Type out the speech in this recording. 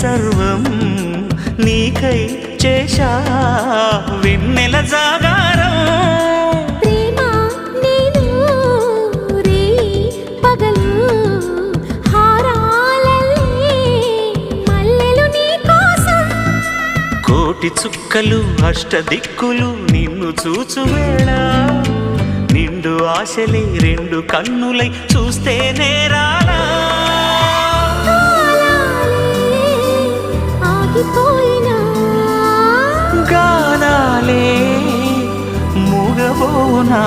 సర్వం నీకై చేశా వెన్నెల జాగారం ప్రేమ నేను రే పగలు హారాలల్లే మల్లెలు నీ కోసం కోటి చుక్కలు అష్టదిక్కులు నిన్ను చూచువేళ నిండు ఆశలే రెండు కన్నులై చూస్తే నేరాలా ఆగిపోయినా గానాలే మూగబోనా